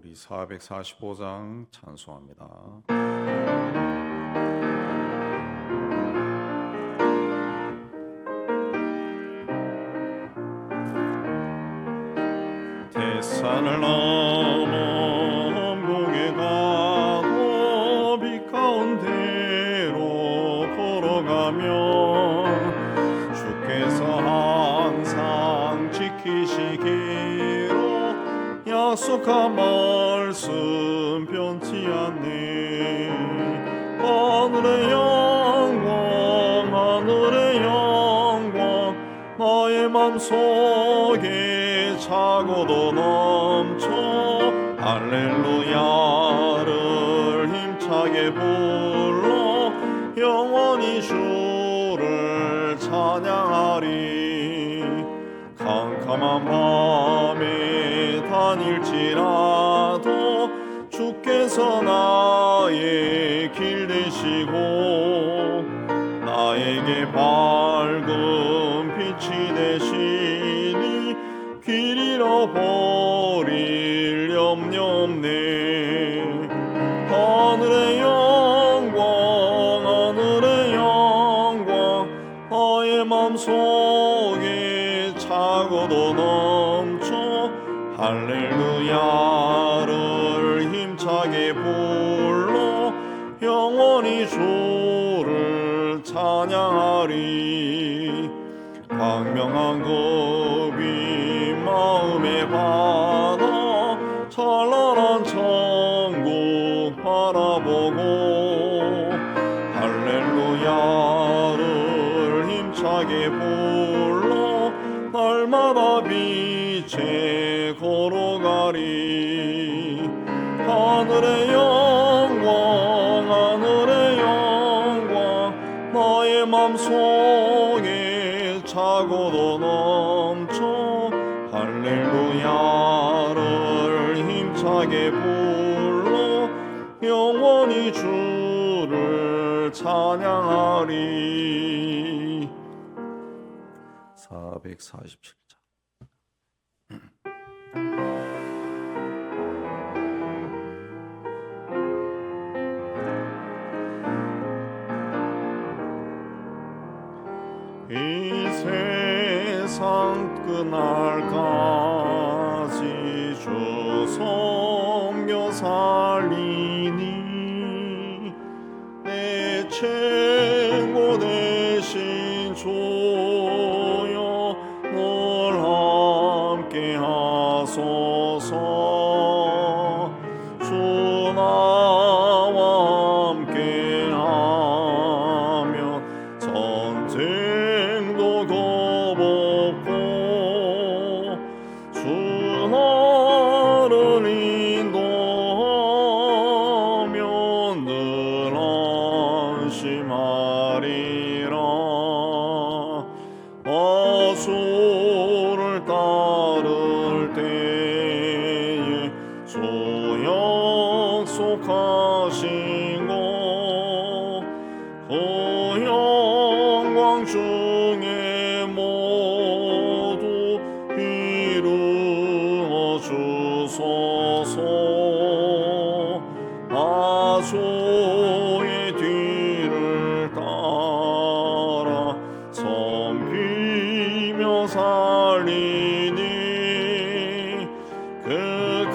우리 445장 찬송합니다. 대산을 넘어 엄공에 가도 빛 가운데로 걸어가면 주께서 항상 지키시기로 약속한 말씀 변치 않네. 하늘의 영광 하늘의 영광 나의 맘속에 차고도 넘쳐 할렐루야를 힘차게 불러 영원히 주를 찬양하리. 캄캄한 밤에 다닐지라도 주께서 나의 길 되시고 나에게 밝은 빛이 되시니 길 잃어버릴 염려 없네. 하늘의 영광 하늘의 영광 나의 맘속에 차고도 넘쳐 할렐루야를 힘차게 불러 영원히 주를 찬양하리. 광명한 급이 마음에 받아 찬란한 천국 바라보고 할렐루야를 힘차게 불러 날마다 빛에 걸어가리. 하늘의 영광 하늘의 영광 나의 맘속에 차고도 넘쳐 할렐루야를 힘차게 불러 영원히 주를 찬양하리. 447장 이 세상 끝날까지 주 섬겨 살리니 내 최고 되신 주여 늘 함께 하소서. 주 나와 함께 하면 전쟁도 겁없고 주 나를 인도하면 늘 안심하리라. 주를 따를 때에 주 약속하신 것 그 영광 중에 모두 이루어 주소서. 주의 뒤를 따라 섬기며 살리니 그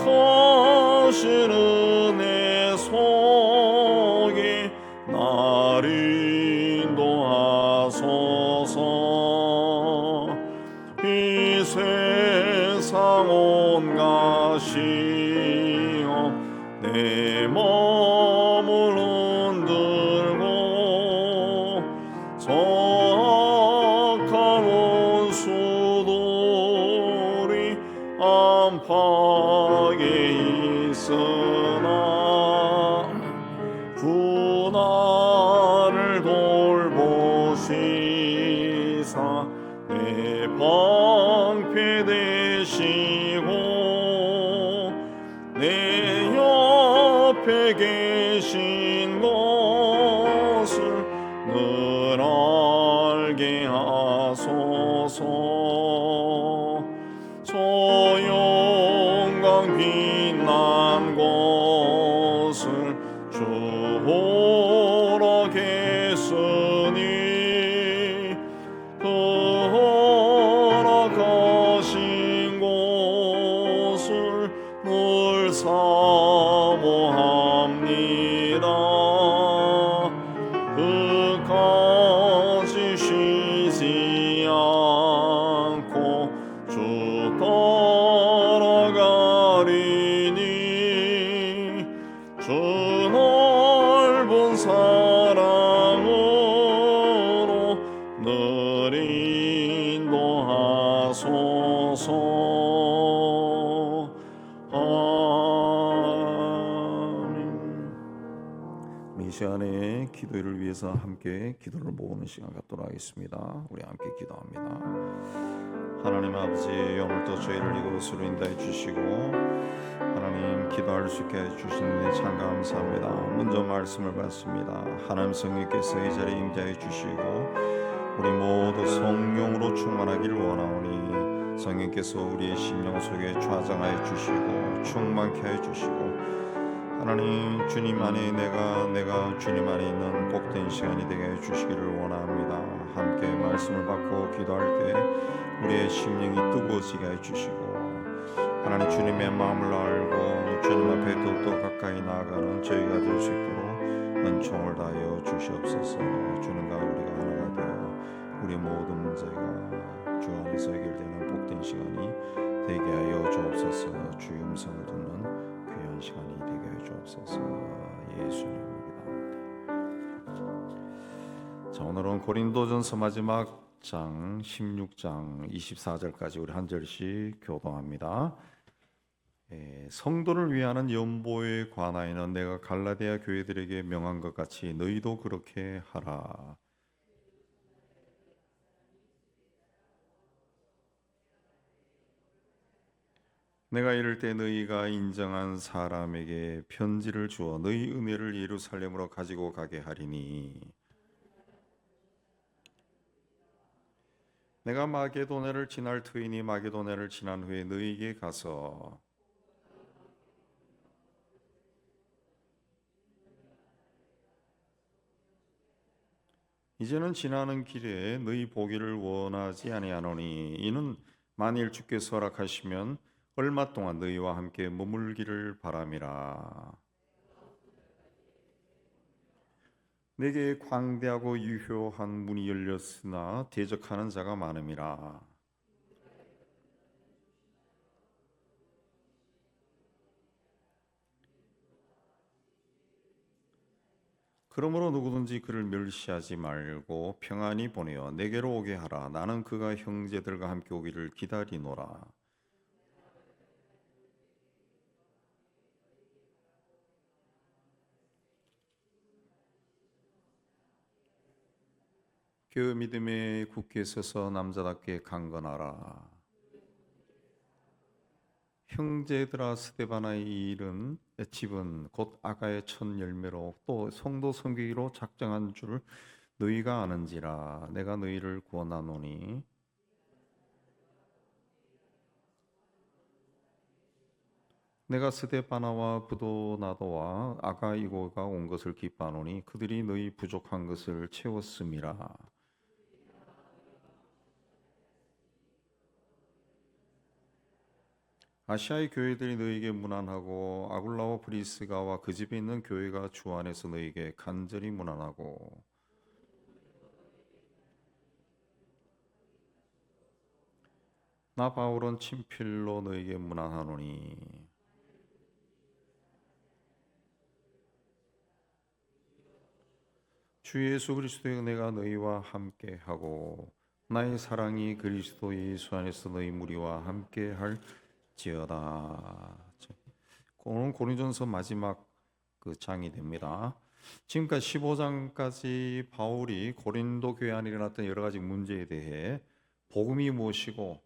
크신 은혜 속에 날 인도하소서. 이 세상 온 것이여 내 몸을 흔들고 저 악한 원수들이 안팎에 있으나 주 나를 돌보시사 내 방패 되시고 내 옆에 계신 것을 늘 알게 하소서. 저 영광 빛난 주 따라가리니 주 넓은 사랑으로 늘 인도하소서. 아멘. 이 시간에 기도를 위해서 함께 기도를 모으는 시간 갖도록 하겠습니다. 우리 함께 기도합니다. 하나님 아버지, 오늘도 저희를 이곳으로 인도해 주시고 하나님 기도할 수 있게 해주시는데 참 감사합니다. 먼저 말씀을 받습니다. 하나님 성령께서 이 자리에 임재해 주시고 우리 모두 성령으로 충만하기를 원하오니 성령께서 우리의 심령 속에 좌정하여 주시고 충만케 해 주시고 하나님 주님 안에 내가 주님 안에 있는 복된 시간이 되게 해주시기를 원합니다. 함께 말씀을 받고 기도할 때 우리의 심령이 뜨거워지게 해주시고 하나님 주님의 마음을 알고 주님 앞에 더욱더 가까이 나아가는 저희가 될 수 있도록 은총을 다하여 주시옵소서. 주님과 우리가 하나가 되어 우리 모든 문제가 주 안에서 해결되는 복된 시간이 되게 하여 주옵소서. 주의 음성을 듣는 귀한 시간이 되게 하여 주옵소서. 예수님입니다. 자, 오늘은 고린도전서 마지막 장 16장 24절까지 우리 한 절씩 교도합니다. 성도를 위하는 연보에 관하여는 내가 갈라디아 교회들에게 명한 것 같이 너희도 그렇게 하라. 내가 이를 때 너희가 인정한 사람에게 편지를 주어 너희 은혜를 예루살렘으로 가지고 가게 하리니 내가 마게도냐를 지날 터이니 마게도냐를 지난 후에 너희에게 가서 이제는 지나는 길에 너희 보기를 원하지 아니하노니 이는 만일 주께서 허락하시면 얼마 동안 너희와 함께 머물기를 바람이라. 내게 광대하고 유효한 문이 열렸으나 대적하는 자가 많음이라. 그러므로 누구든지 그를 멸시하지 말고 평안히 보내어 내게로 오게 하라. 나는 그가 형제들과 함께 오기를 기다리노라. 그 믿음에 굳게 서서 남자답게 강건하라. 형제들아, 스데바나의 일은 집은 곧 아가의 첫 열매로 또 성도 섬기기로 작정한 줄 너희가 아는지라. 내가 너희를 구원하노니 내가 스데바나와 부도나도와 아가이고가 온 것을 기뻐하노니 그들이 너희 부족한 것을 채웠음이라. 아시아의 교회들이 너희에게 문안하고 아굴라와 브리스가와 그 집에 있는 교회가 주 안에서 너희에게 간절히 문안하고 나 바울은 친필로 너희에게 문안하노니 주 예수 그리스도의 은혜가 너희와 함께하고 나의 사랑이 그리스도 예수 안에서 너희 무리와 함께할 지어다. 오늘 고린도전서 마지막 그 장이 됩니다. 지금까지 15장까지 바울이 고린도 교회 안에 일어났던 여러 가지 문제에 대해 복음이 무엇이고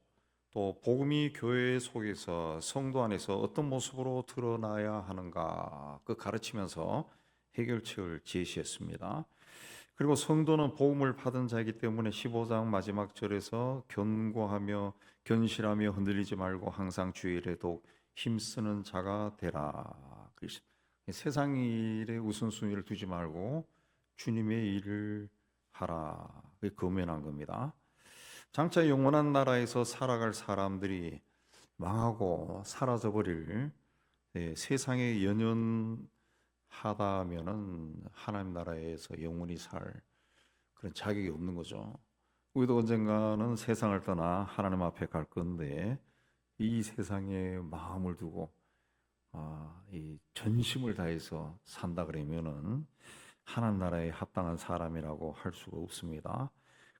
또 복음이 교회 속에서 성도 안에서 어떤 모습으로 드러나야 하는가 그 가르치면서 해결책을 제시했습니다. 그리고 성도는 복음을 받은 자이기 때문에 15장 마지막 절에서 견고하며 견실하며 흔들리지 말고 항상 주의 일에 더욱 힘쓰는 자가 되라. 세상 일에 우선순위를 두지 말고 주님의 일을 하라. 금연한 겁니다. 장차 영원한 나라에서 살아갈 사람들이 망하고 사라져버릴 세상에 연연하다면은 하나님 나라에서 영원히 살 그런 자격이 없는 거죠. 우리도 언젠가는 세상을 떠나 하나님 앞에 갈 건데 이 세상에 마음을 두고 이 전심을 다해서 산다 그러면은 하나님 나라에 합당한 사람이라고 할 수가 없습니다.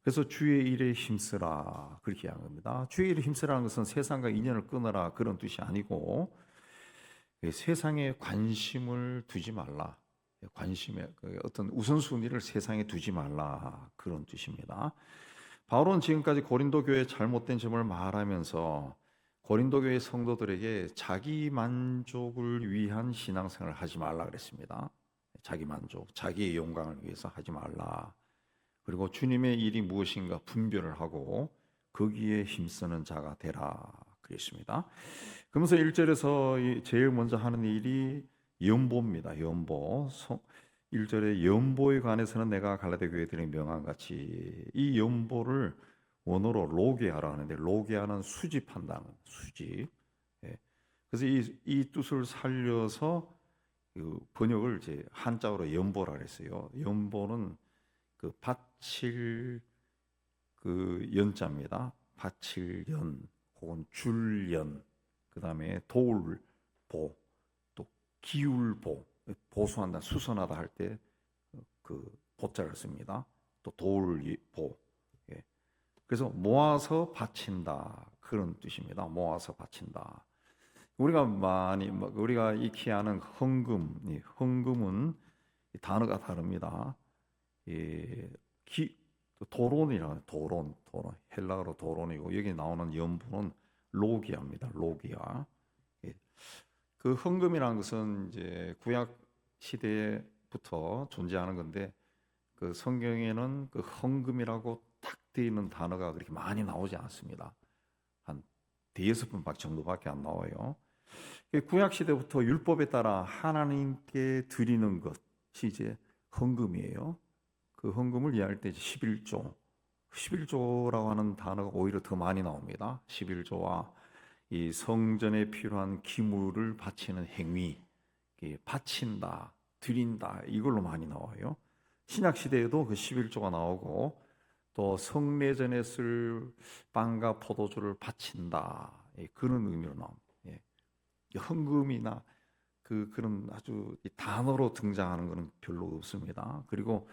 그래서 주의 일에 힘쓰라 그렇게 한 겁니다. 주의 일에 힘쓰라는 것은 세상과 인연을 끊어라 그런 뜻이 아니고 세상에 관심을 두지 말라. 관심에 어떤 우선순위를 세상에 두지 말라 그런 뜻입니다. 바울은 지금까지 고린도 교회의 잘못된 점을 말하면서 고린도 교회 성도들에게 자기 만족을 위한 신앙생활을 하지 말라 그랬습니다. 자기 만족, 자기의 영광을 위해서 하지 말라. 그리고 주님의 일이 무엇인가 분별을 하고 거기에 힘쓰는 자가 되라 그랬습니다. 그러면서 1절에서 제일 먼저 하는 일이 연보입니다. 연보. 1절에 연보에 관해서는 내가 갈라디아 교회들이 명한 같이 이 연보를 원어로 로게아라 하는데 로게아는 수집한다는 수집. 예. 그래서 이 뜻을 살려서 그 번역을 이제 한자어로 연보라 그랬어요. 연보는 그 밭일 그 연자입니다. 밭일 연 혹은 줄연 그다음에 돌보 또 기울보 보수한다 수선하다 할 때 그 보자를 씁니다. 또 돌보 그래서 모아서 바친다 그런 뜻입니다. 모아서 바친다. 우리가 익히 아는 헌금, 헌금은 단어가 다릅니다. 도론이라 도론 헬라어로 도론이고 여기 나오는 연부는 로기아입니다. 로기아. 그 헌금이라는 것은 이제 구약 시대부터 존재하는 건데 그 성경에는 그 헌금이라고 딱 되어 있는 단어가 그렇게 많이 나오지 않습니다. 한 대여섯 번 정도밖에 안 나와요. 구약 시대부터 율법에 따라 하나님께 드리는 것이 이제 헌금이에요. 그 헌금을 이해할 때 11조라고 하는 단어가 오히려 더 많이 나옵니다. 11조와 이 성전에 필요한 기물을 바치는 행위, 바친다, 드린다 이걸로 많이 나와요. 신약 시대에도 그 11조가 나오고 또 성례전에 쓸 빵과 포도주를 바친다 그런 의미로 나옵니다. 헌금이나 그런 아주 단어로 등장하는 것은 별로 없습니다. 그리고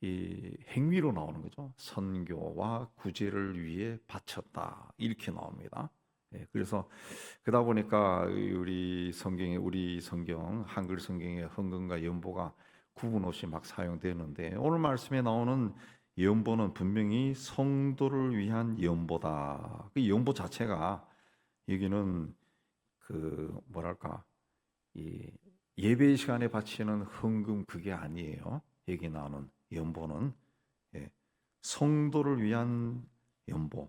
이 행위로 나오는 거죠. 선교와 구제를 위해 바쳤다 이렇게 나옵니다. 그래서 그러다 보니까 우리 성경 한글 성경에 헌금과 연보가 구분 없이 막 사용되는데 오늘 말씀에 나오는 연보는 분명히 성도를 위한 연보다. 그 연보 자체가 여기는 이 예배 시간에 바치는 헌금 그게 아니에요. 여기 나오는 연보는 성도를 위한 연보,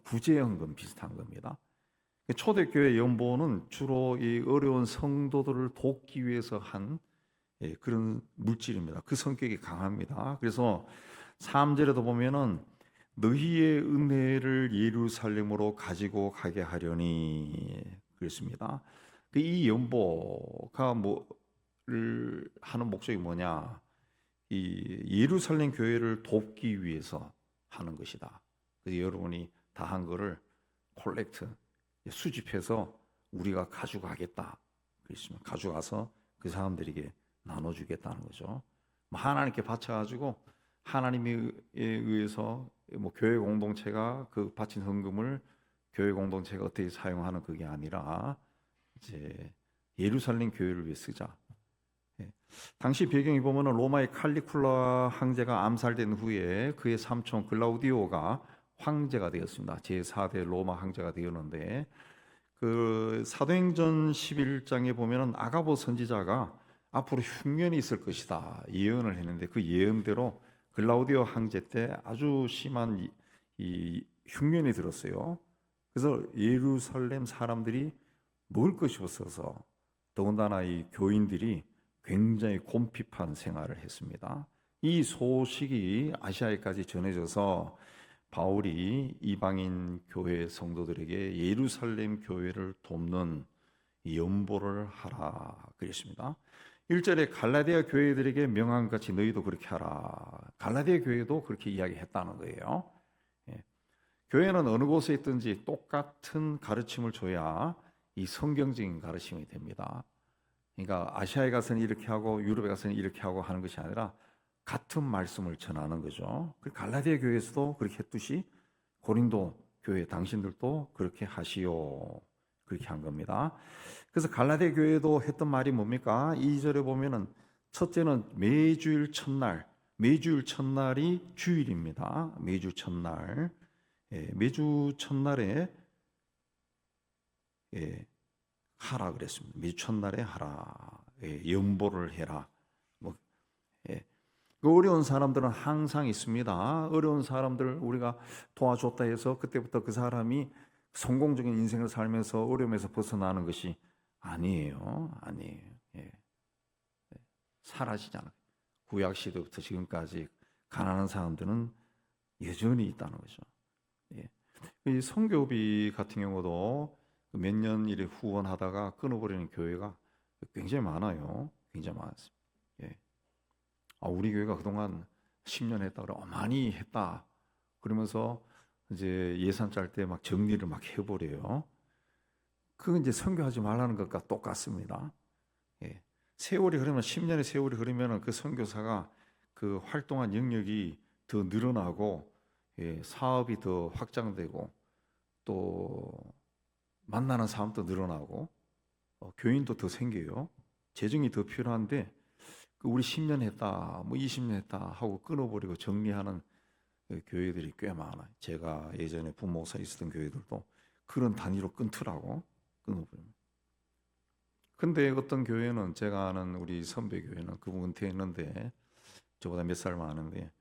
구제연금 비슷한 겁니다. 초대교회 연보는 주로 이 어려운 성도들을 돕기 위해서 한 그런 물질입니다. 그 성격이 강합니다. 그래서 3절에도 보면은 너희의 은혜를 예루살렘으로 가지고 가게 하려니 그랬습니다. 이 연보가 뭐를 하는 목적이 뭐냐? 이 예루살렘 교회를 돕기 위해서 하는 것이다. 그래서 여러분이 다 한 거를 콜렉트 수집해서 우리가 가져가겠다. 그랬으면 가져가서 그 사람들에게 나눠주겠다는 거죠. 하나님께 바쳐가지고 하나님에 의해서 교회 공동체가 그 바친 헌금을 교회 공동체가 어떻게 사용하는 그게 아니라 이제 예루살렘 교회를 위해 쓰자. 당시 배경이 보면은 로마의 칼리쿨라 황제가 암살된 후에 그의 삼촌 글라우디오가 황제가 되었습니다. 제4대 로마 황제가 되었는데 그 사도행전 11장에 보면은 아가보 선지자가 앞으로 흉년이 있을 것이다 예언을 했는데 그 예언대로 글라우디오 황제 때 아주 심한 이 흉년이 들었어요. 그래서 예루살렘 사람들이 먹을 것이 없어서 더군다나 이 교인들이 굉장히 곰핍한 생활을 했습니다. 이 소식이 아시아에까지 전해져서 바울이 이방인 교회 성도들에게 예루살렘 교회를 돕는 연보를 하라 그랬습니다. 1절에 갈라디아 교회들에게 명한 같이 너희도 그렇게 하라. 갈라디아 교회도 그렇게 이야기했다는 거예요. 교회는 어느 곳에 있든지 똑같은 가르침을 줘야 이 성경적인 가르침이 됩니다. 그러니까 아시아에 가서는 이렇게 하고 유럽에 가서는 이렇게 하고 하는 것이 아니라 같은 말씀을 전하는 거죠. 갈라디아 교회에서도 그렇게 했듯이 고린도 교회 당신들도 그렇게 하시오. 그렇게 한 겁니다. 그래서 갈라디아 교회도 했던 말이 뭡니까? 2절에 보면은 첫째는 매주일 첫날, 매주일 첫날이 주일입니다. 매주 첫날, 매주 첫날에 하라 그랬습니다. 매주 첫날에 하라, 연보를 해라. 뭐, 그 어려운 사람들은 항상 있습니다. 어려운 사람들 우리가 도와줬다 해서 그때부터 그 사람이 성공적인 인생을 살면서 어려움에서 벗어나는 것이 아니에요. 아니에요. 사라지잖아요. 구약 시대부터 지금까지 가난한 사람들은 여전히 있다는 거죠. 이 선교비 같은 경우도 몇 년 이래 후원하다가 끊어버리는 교회가 굉장히 많아요. 굉장히 많았습니다. 우리 교회가 그동안 10년 했다 그래. 많이 했다. 그러면서 이제 예산 짤 때 막 정리를 막 해버려요. 그건 이제 선교하지 말라는 것과 똑같습니다. 세월이 흐르면 10년의 세월이 흐르면 그 선교사가 그 활동한 영역이 더 늘어나고 사업이 더 확장되고 또 만나는 사람도 늘어나고 교인도 더 생겨요. 재정이 더 필요한데 우리 10년 했다, 뭐 20년 했다 하고 끊어버리고 정리하는 교회들이 꽤 많아요. 제가 예전에 부목사 있었던 교회들도 그런 단위로 끊더라고, 끊어버리면. 근데 어떤 교회는 제가 아는 우리 선배 교회는 그분 은퇴했는데 저보다 몇 살 많은데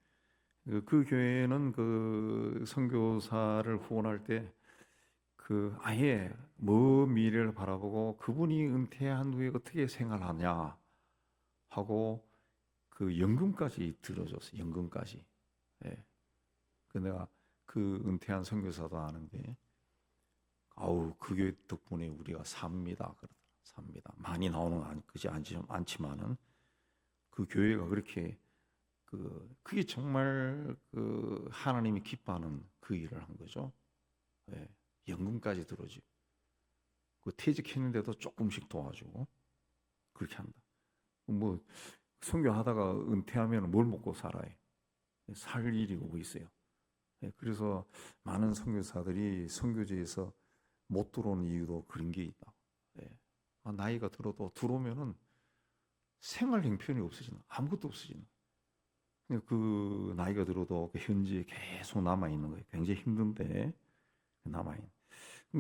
그 교회는 그 선교사를 후원할 때 그 아예 먼 미래를 바라보고 그분이 은퇴한 후에 어떻게 생활하냐 하고 그 연금까지 들어줬어. 연금까지. 그 내가 그 은퇴한 선교사도 아는데 그 교회 덕분에 우리가 삽니다. 삽니다. 많이 나오는 그지 않지만은 그 교회가 그렇게 그게 정말 그 하나님이 기뻐하는 그 일을 한 거죠. 연금까지 들어주고 그 퇴직했는데도 조금씩 도와주고 그렇게 한다. 뭐 선교하다가 은퇴하면 뭘 먹고 살아요? 살 일이 오고 있어요. 그래서 많은 선교사들이 선교지에서 못 들어오는 이유도 그런 게 있다. 나이가 들어도 들어오면은 생활 형편이 없어지는, 아무것도 없어지는. 그 나이가 들어도 그 현지에 계속 남아 있는 거예요. 굉장히 힘든데 남아 있는.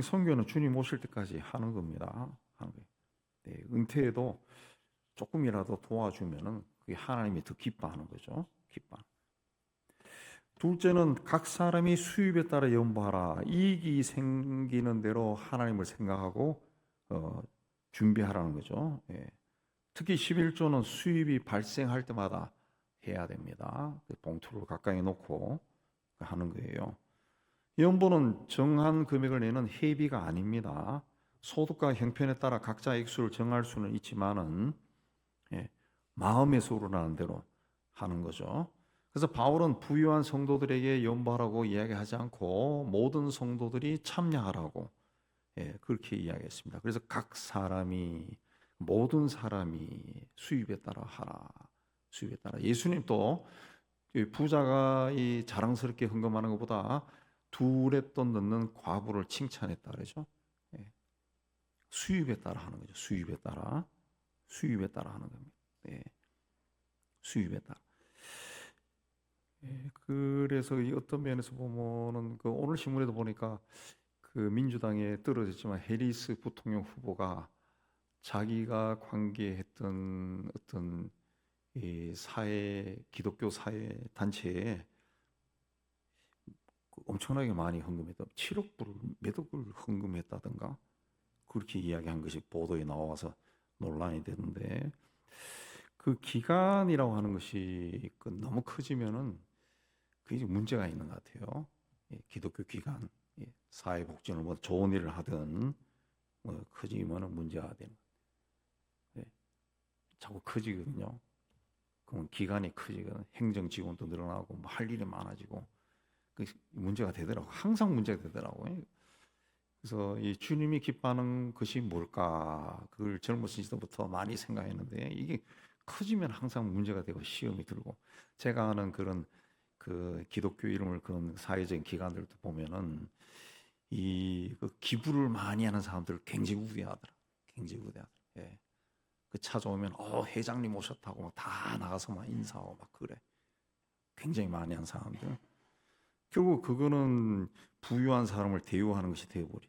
선교는 주님 오실 때까지 하는 겁니다. 하는 거예요. 은퇴에도 조금이라도 도와주면은 그게 하나님이 더 기뻐하는 거죠. 기뻐. 둘째는 각 사람이 수입에 따라 연보하라. 이익이 생기는 대로 하나님을 생각하고 준비하라는 거죠. 특히 11조는 수입이 발생할 때마다 해야 됩니다. 봉투를 가까이 놓고 하는 거예요. 연보는 정한 금액을 내는 회비가 아닙니다. 소득과 형편에 따라 각자 액수를 정할 수는 있지만은 마음에서 우러나는 대로 하는 거죠. 그래서 바울은 부유한 성도들에게 연보하라고 이야기하지 않고 모든 성도들이 참여하라고 그렇게 이야기했습니다. 그래서 각 사람이 모든 사람이 수입에 따라 하라. 수입에 따라. 예수님도 부자가 이 자랑스럽게 헌금하는 것보다 둘의 돈 넣는 과부를 칭찬했다 그러죠. 수입에 따라 하는 거죠. 수입에 따라 하는 겁니다. 수입에 따라. 그래서 어떤 면에서 보면은 그 오늘 신문에도 보니까 그 민주당에 떨어졌지만 해리스 부통령 후보가 자기가 관계했던 어떤 이 기독교 사회 단체에 엄청나게 많이 헌금했다. 7억 불을 몇 억을 헌금했다든가 그렇게 이야기한 것이 보도에 나와서 논란이 되는데 그 기간이라고 하는 것이 너무 커지면은 그게 문제가 있는 것 같아요. 기독교 기간, 사회복지를 뭐 좋은 일을 하든 뭐 커지면은 문제가 되는. 자꾸 커지거든요. 그러면 기간이 커지거든. 행정 지원도 늘어나고 뭐 할 일이 많아지고 그 문제가 되더라고. 항상 문제가 되더라고요. 그래서 이 주님이 기뻐하는 것이 뭘까? 그걸 젊었을 때부터 많이 생각했는데 이게 커지면 항상 문제가 되고 시험이 들고 제가 아는 그런 그 기독교 이름을 그런 사회적인 기관들도 보면은 그 기부를 많이 하는 사람들 굉장히 우대하더라. 굉장히 우대하더라. 예. 그 찾아오면 회장님 오셨다고 막 다 나가서 막 인사하고 막 그래. 굉장히 많이 한 사람들. 결국 그거는 부유한 사람을 대우하는 것이 되어버리.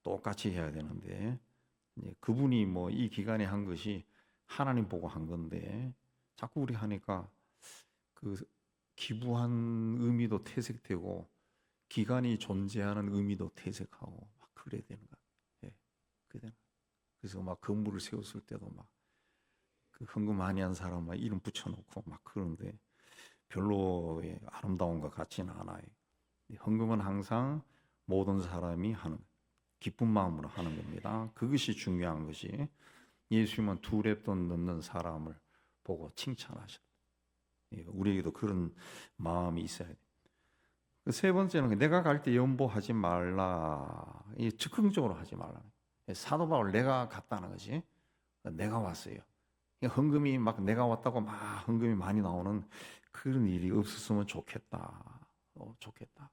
똑같이 해야 되는데 그분이 뭐 이 기간에 한 것이 하나님 보고 한 건데 자꾸 우리 하니까 그 기부한 의미도 퇴색되고 기간이 존재하는 의미도 퇴색하고 막 그래야 되는 거야. 예, 그래서 막 건물을 세웠을 때도 막 그 헌금 많이 한 사람 막 이름 붙여놓고 막 그러는데 별로 아름다운 것 같지는 않아요. 헌금은 항상 모든 사람이 하는 기쁜 마음으로 하는 겁니다. 그것이 중요한 것이 예수님은 두 렙돈 넣는 사람을 보고 칭찬하셨다. 우리에게도 그런 마음이 있어야 돼. 세 번째는 내가 갈 때 염보하지 말라. 즉흥적으로 하지 말라. 사도 바울 내가 갔다는 거지. 내가 왔어요. 헌금이 막 내가 왔다고 막 헌금이 많이 나오는 그런 일이 없었으면 좋겠다. 좋겠다.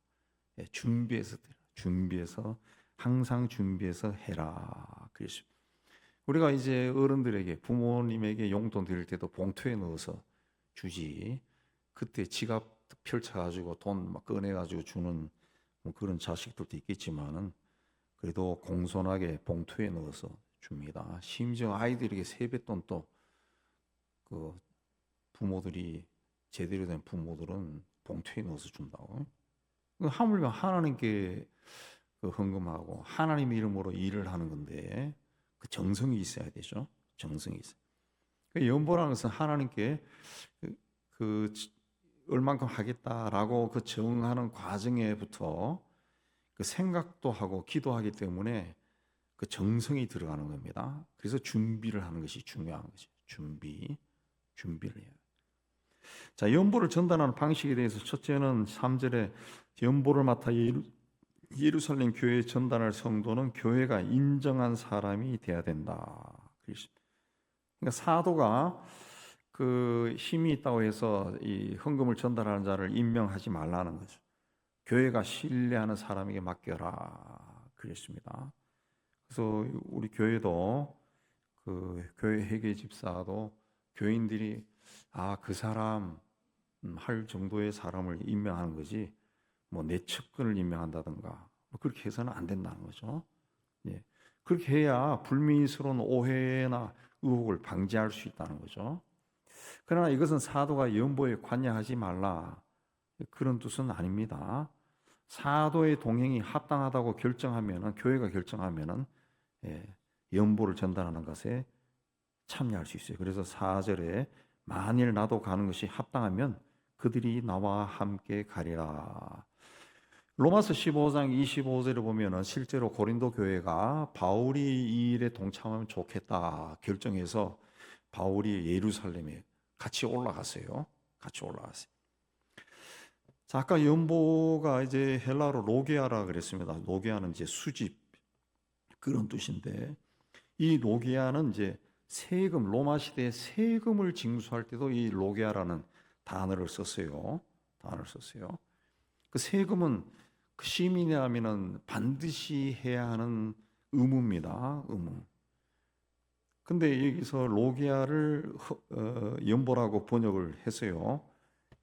준비해서 항상 준비해서 해라. 그랬습니다. 우리가 이제 어른들에게 부모님에게 용돈 드릴 때도 봉투에 넣어서 주지. 그때 지갑 펼쳐가지고 돈 막 꺼내가지고 주는 뭐 그런 자식들도 있겠지만은 그래도 공손하게 봉투에 넣어서 줍니다. 심지어 아이들에게 세뱃돈도 그 부모들이 제대로 된 부모들은 봉투에 넣어서 준다고. 하물며 하나님께 그 헌금하고 하나님 이름으로 일을 하는 건데 그 정성이 있어야 되죠. 정성이 있어요. 그 연보라는 것은 하나님께 그 얼만큼 하겠다라고 그 정하는 과정에부터 그 생각도 하고 기도하기 때문에 그 정성이 들어가는 겁니다. 그래서 준비를 하는 것이 중요한 거죠. 준비를 해요. 자, 연보를 전달하는 방식에 대해서 첫째는 3절에 연보를 맡아 예루살렘 교회에 전달할 성도는 교회가 인정한 사람이 돼야 된다. 그러니까 사도가 그 힘이 있다고 해서 이 헌금을 전달하는 자를 임명하지 말라는 거죠. 교회가 신뢰하는 사람에게 맡겨라. 그랬습니다. 그래서 우리 교회도 그 교회 회계 집사도 교인들이 그 사람 할 정도의 사람을 임명하는 거지 뭐 내 측근을 임명한다든가 뭐 그렇게 해서는 안 된다는 거죠. 예. 그렇게 해야 불미스러운 오해나 의혹을 방지할 수 있다는 거죠. 그러나 이것은 사도가 연보에 관여하지 말라 그런 뜻은 아닙니다. 사도의 동행이 합당하다고 결정하면은 교회가 결정하면은 연보를 전달하는 것에 참여할 수 있어요. 그래서 4절에 만일 나도 가는 것이 합당하면 그들이 나와 함께 가리라. 로마서 15장 25절에 보면은 실제로 고린도 교회가 바울이 이 일에 동참하면 좋겠다 결정해서 바울이 예루살렘에 같이 올라갔어요. 자, 아까 연보가 이제 헬라어로 로게아라 그랬습니다. 로게아는 이제 수집 그런 뜻인데 이 로게아는 이제 세금, 로마 시대에 세금을 징수할 때도 이 로게아라는 단어를 썼어요. 그 세금은 그 시민이라면은 반드시 해야 하는 의무입니다. 의무. 근데 여기서 로게아를 연보라고 번역을 했어요.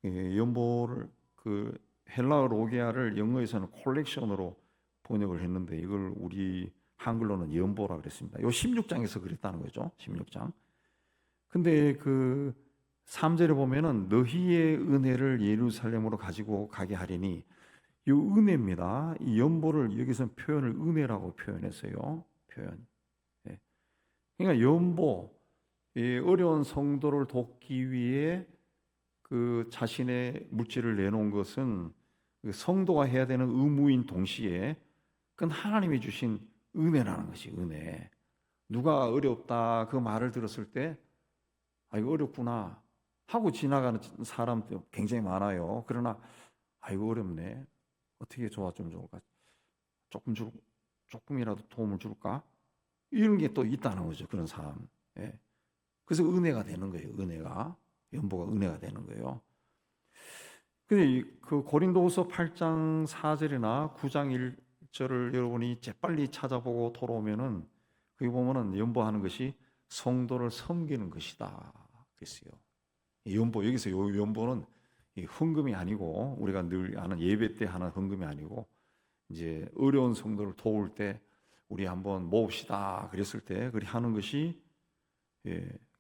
연보를 그 헬라어 로게아를 영어에서는 콜렉션으로 번역을 했는데 이걸 우리 한글로는 연보라 그랬습니다. 요 16장에서 그랬다는 거죠. 16장. 근데 그 3절에 보면은 너희의 은혜를 예루살렘으로 가지고 가게 하리니 이 은혜입니다. 이 연보를 여기서 표현을 은혜라고 표현했어요. 예. 그러니까 연보, 어려운 성도를 돕기 위해 그 자신의 물질을 내놓은 것은 성도가 해야 되는 의무인 동시에 그건 하나님이 주신 은혜라는 것이 은혜. 누가 어렵다 그 말을 들었을 때 이거 어렵구나 하고 지나가는 사람도 굉장히 많아요. 그러나 아이고 어렵네. 어떻게 도와주면 좋을까? 조금이라도 도움을 줄까? 이런 게 또 있다는 거죠. 그런 사람. 예. 그래서 은혜가 되는 거예요. 은혜가 연보가 은혜가 되는 거예요. 근데 그 고린도후서 8장 4절이나 9장 1절을 여러분이 재빨리 찾아보고 돌아오면은 거기 보면은 연보하는 것이 성도를 섬기는 것이다. 그랬어요. 연보 여기서 요 연보는 헌금이 아니고 우리가 늘 아는 예배 때 하는 헌금이 아니고 이제 어려운 성도를 도울 때 우리 한번 모읍시다 그랬을 때 그리 하는 것이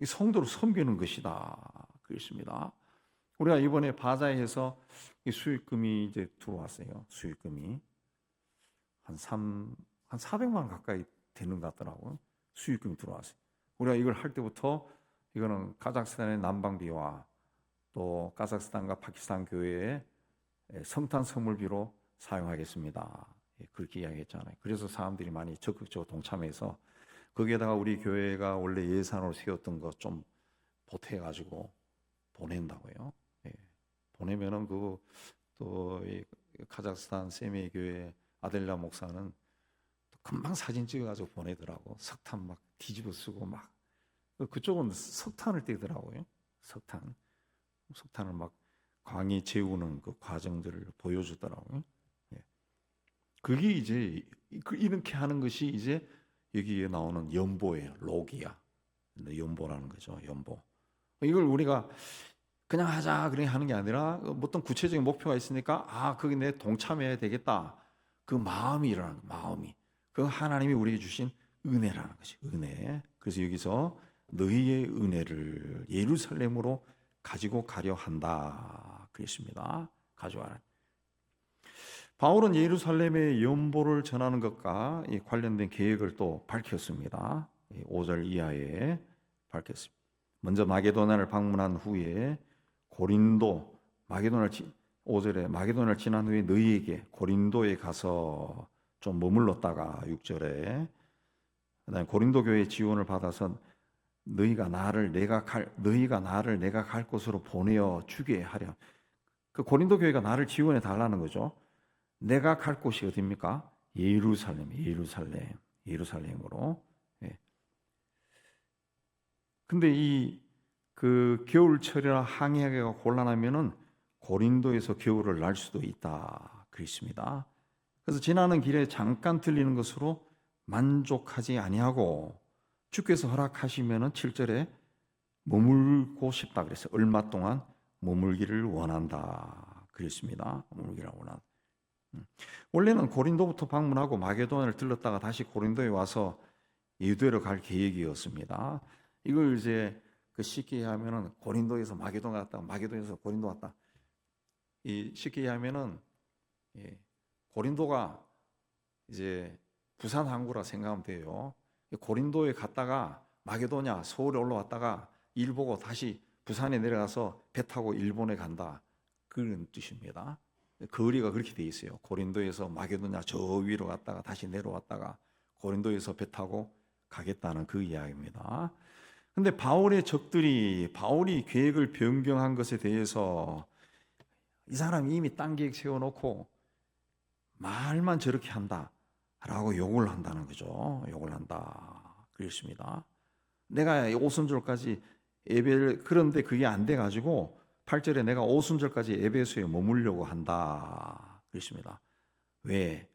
성도를 섬기는 것이다. 그랬습니다. 우리가 이번에 바자회에서 수익금이 이제 들어왔어요. 수익금이 한 400만 원 가까이 되는 것 같더라고요. 수익금이 들어왔어요. 우리가 이걸 할 때부터 이거는 카자흐스탄의 난방비와 또 카자흐스탄과 파키스탄 교회의 성탄 선물비로 사용하겠습니다. 그렇게 이야기했잖아요. 그래서 사람들이 많이 적극적으로 동참해서 거기에다가 우리 교회가 원래 예산으로 세웠던 거 좀 보태가지고 보낸다고요. 보내면은 또 카자흐스탄 세미 교회 아델라 목사는 금방 사진 찍어가지고 보내더라고. 석탄 막 뒤집어 쓰고 막 그쪽은 석탄을 떼더라고요. 석탄을 막 광이 재우는 그 과정들을 보여주더라고요. 그게 이제 이렇게 하는 것이 이제 여기에 나오는 연보예요. 로기야. 연보라는 거죠. 연보. 이걸 우리가 그냥 하자 그냥 하는 게 아니라 어떤 구체적인 목표가 있으니까 거기 내 동참해야 되겠다. 그 마음이 일어나는 마음이. 그 하나님이 우리에게 주신 은혜라는 것이 은혜. 그래서 여기서 너희의 은혜를 예루살렘으로 가지고 가려 한다. 그랬습니다. 가져와라. 바울은 예루살렘의 연보를 전하는 것과 관련된 계획을 또 밝혔습니다. 5절 이하에 밝혔습니다. 먼저 마게도냐를 방문한 후에 고린도, 5절에 마게도냐를 지난 후에 너희에게 고린도에 가서 좀 머물렀다가 6절에 그다음에 고린도 교회의 지원을 받아서 너희가 나를 내가 갈 곳으로 보내어 주게 하려. 그 고린도 교회가 나를 지원해 달라는 거죠. 내가 갈 곳이 어디입니까? 예루살렘으로. 근데 그 겨울철이라 항해하기가 곤란하면은 고린도에서 겨울을 날 수도 있다 그랬습니다. 그래서 지나는 길에 잠깐 들리는 것으로 만족하지 아니하고 주께서 허락하시면은 7절에 머물고 싶다 그랬어요. 얼마 동안 머물기를 원한다 그랬습니다. 머물기를 원한다. 원래는 고린도부터 방문하고 마게도냐를 들렀다가 다시 고린도에 와서 유대로 갈 계획이었습니다. 이걸 이제 쉽게 하면은 고린도에서 마게도냐 갔다가 마게도에서 고린도 왔다. 쉽게 하면은 고린도가 이제 부산 항구라 생각하면 돼요. 고린도에 갔다가 마게도냐 서울에 올라왔다가 일 보고 다시 부산에 내려가서 배 타고 일본에 간다. 그런 뜻입니다. 거리가 그렇게 돼 있어요. 고린도에서 마게도냐 저 위로 갔다가 다시 내려왔다가 고린도에서 배 타고 가겠다는 그 이야기입니다. 근데 바울의 적들이 바울이 계획을 변경한 것에 대해서 이 사람이 이미 딴 계획 세워놓고 말만 저렇게 한다라고 욕을 한다는 거죠. 욕을 한다. 그랬습니다. 내가 오순절까지 예배를 그런데 그게 안 돼가지고 8절에 내가 오순절까지 에베소에 머물려고 한다. 그랬습니다. 왜?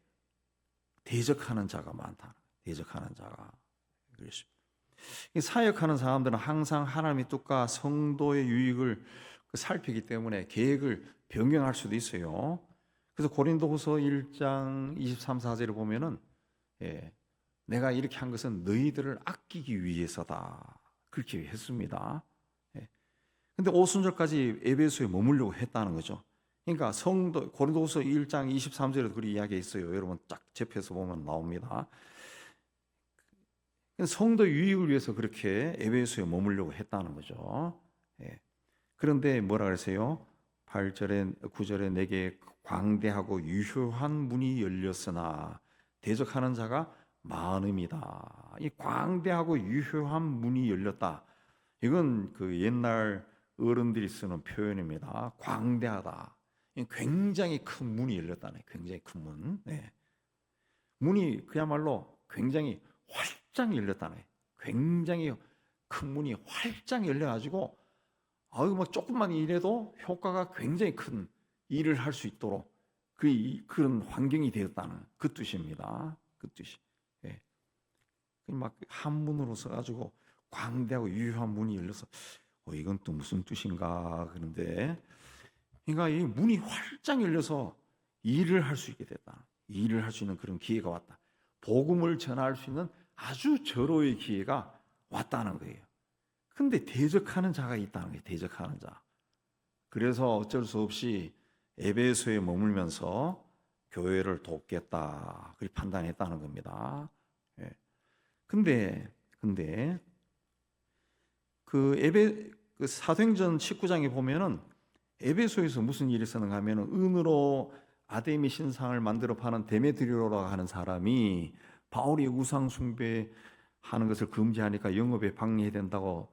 대적하는 자가 많다. 대적하는 자가. 그랬습니다. 사역하는 사람들은 항상 하나님의 뜻과 성도의 유익을 살피기 때문에 계획을 변경할 수도 있어요. 그래서 고린도후서 1장 23, 4절을 보면은 내가 이렇게 한 것은 너희들을 아끼기 위해서다. 그렇게 했습니다. 근데 오순절까지 에베소에 머물려고 했다는 거죠. 그러니까 성도 고린도후서 1장 23절에도 그렇게 이야기했어요. 여러분 딱 접해서 보면 나옵니다. 성도 유익을 위해서 그렇게 에베소에 머물려고 했다는 거죠. 그런데 뭐라 그랬어요? 8절에 9절에 내게 광대하고 유효한 문이 열렸으나 대적하는 자가 많음이다. 이 광대하고 유효한 문이 열렸다. 이건 그 옛날 어른들이 쓰는 표현입니다. 광대하다. 굉장히 큰 문이 열렸다네. 굉장히 큰 문. 네. 문이 그야말로 굉장히 활짝 열렸다네. 굉장히 큰 문이 활짝 열려가지고 뭐 조금만 일해도 효과가 굉장히 큰 일을 할 수 있도록 그런 환경이 되었다는 그 뜻입니다. 그 뜻이. 예. 막 한문으로 써가지고 광대하고 유효한 문이 열려서 이건 또 무슨 뜻인가 그런데, 그러니까 이 문이 활짝 열려서 일을 할 수 있게 됐다. 일을 할 수 있는 그런 기회가 왔다. 복음을 전할 수 있는 아주 절호의 기회가 왔다는 거예요. 근데 대적하는 자가 있다는 거예요. 대적하는 자. 그래서 어쩔 수 없이 에베소에 머물면서 교회를 돕겠다 그렇게 판단했다는 겁니다. 예. 근데 그 사도행전 19장에 보면은 에베소에서 무슨 일이 있었는가 하면은 은으로 아데미 신상을 만들어 파는 데메드리오라고 하는 사람이 바울이 우상 숭배하는 것을 금지하니까 영업에 방해해야 된다고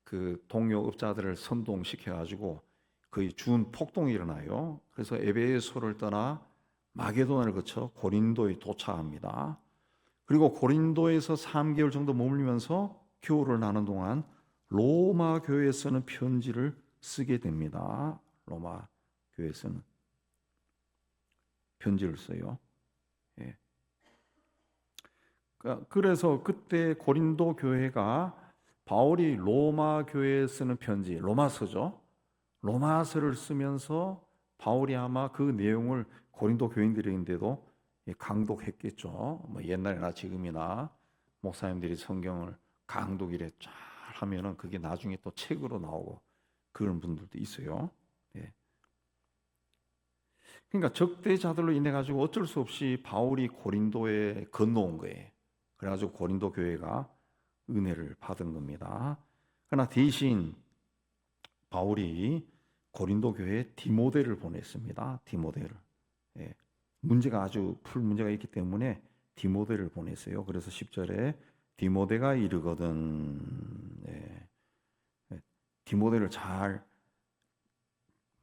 그 동료업자들을 선동시켜 가지고 거의 준 폭동이 일어나요. 그래서 에베소를 떠나 마게도나를 거쳐 고린도에 도착합니다. 그리고 고린도에서 3개월 정도 머물면서 교우를 나눈 동안 로마 교회에 쓰는 편지를 쓰게 됩니다. 로마 교회에서는 편지를 써요. 예. 그래서 그때 고린도 교회가 바울이 로마 교회에 쓰는 편지, 로마서죠. 로마서를 쓰면서 바울이 아마 그 내용을 고린도 교인들인데도 강독했겠죠. 뭐 옛날이나 지금이나 목사님들이 성경을 강독이래 쫙 하면은 그게 나중에 또 책으로 나오고 그런 분들도 있어요. 예. 그러니까 적대자들로 인해 가지고 어쩔 수 없이 바울이 고린도에 건너온 거예요. 그래가지고 고린도 교회가 은혜를 받은 겁니다. 그러나 대신 바울이 고린도 교회에 디모데를 보냈습니다. 디모데를. 예. 문제가 아주 풀 문제가 있기 때문에 디모데를 보냈어요. 그래서 10절에 디모데가 이르거든, 예. 디모데를 잘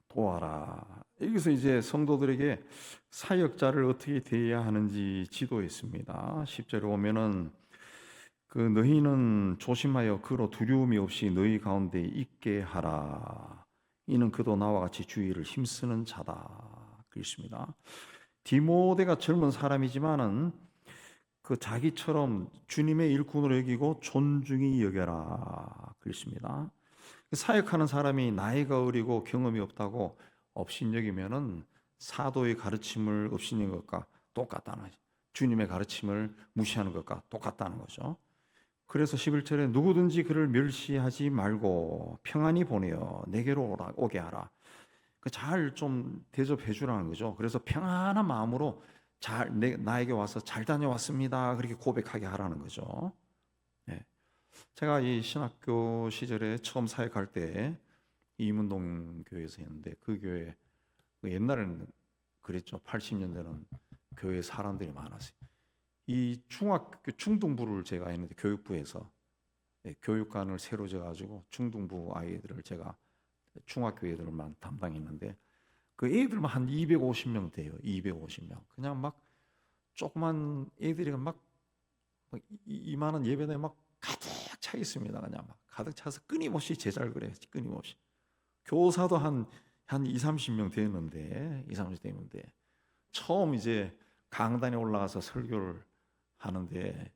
도와라. 여기서 이제 성도들에게 사역자를 어떻게 대해야 하는지 지도했습니다. 10절에 오면은 그 너희는 조심하여 그로 두려움이 없이 너희 가운데 있게 하라. 이는 그도 나와 같이 주의를 힘쓰는 자다. 그렇습니다. 디모데가 젊은 사람이지만은 그 자기처럼 주님의 일꾼으로 여기고 존중히 여겨라. 그렇습니다. 사역하는 사람이 나이가 어리고 경험이 없다고 업신여기면은 사도의 가르침을 업신여긴 것과 똑같다는 거죠. 주님의 가르침을 무시하는 것과 똑같다는 거죠. 그래서 11절에 누구든지 그를 멸시하지 말고 평안히 보내어 내게로 오게 하라. 잘 좀 대접해 주라는 거죠. 그래서 평안한 마음으로 나에게 와서 잘 다녀왔습니다. 그렇게 고백하게 하라는 거죠. 네. 제가 이 신학교 시절에 처음 사역할 때 이문동 교회에서 했는데 그 교회 옛날에는 그랬죠. 80년대는 교회 사람들이 많았어요. 이 중학교 중등부를 제가 했는데 교육부에서 교육관을 새로 져가지고 중등부 아이들을 제가 중학교 애들만 담당했는데 그 애들만 한 250명 돼요. 250명. 그냥 막 조그만 애들이 막 이만한 예배당에 막 가득 차 있습니다. 그냥 막 가득 차서 끊임없이 제자를 그래요. 끊임없이. 교사도 한 2, 30명 되는데 2, 30 되는데 처음 이제 강단에 올라가서 설교를 하는데